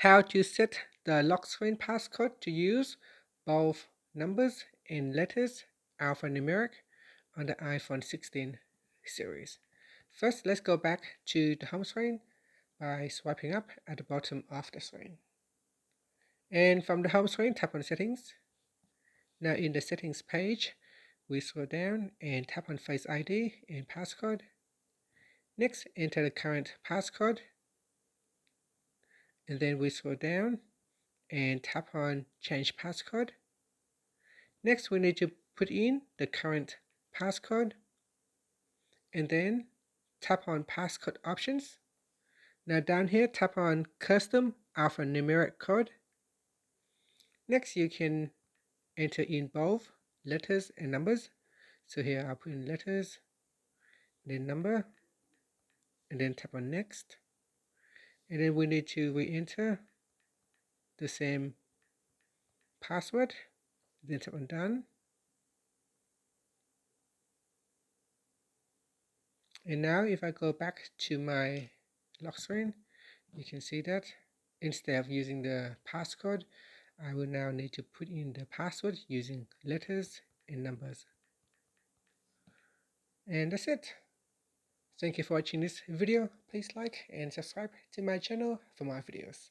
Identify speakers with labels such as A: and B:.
A: how to set the lock screen passcode to use both numbers and letters alphanumeric on the iPhone 16 series. First, let's go back to the home screen by swiping up at the bottom of the screen. And from the home screen, tap on Settings. Now in the Settings page, we scroll down and tap on Face ID and Passcode. Next, enter the current passcode. And then we scroll down and tap on Change Passcode. Next, we need to put in the current passcode. And then tap on Passcode Options. Now down here, tap on Custom Alphanumeric Code. Next, you can enter in both letters and numbers. So here I'll put in letters, then number, and then tap on Next. And then we need to re-enter the same password, then tap on Done. And now if I go back to my lock screen, you can see that instead of using the passcode, I will now need to put in the password using letters and numbers. And that's it. Thank you for watching this video. Please like and subscribe to my channel for more videos.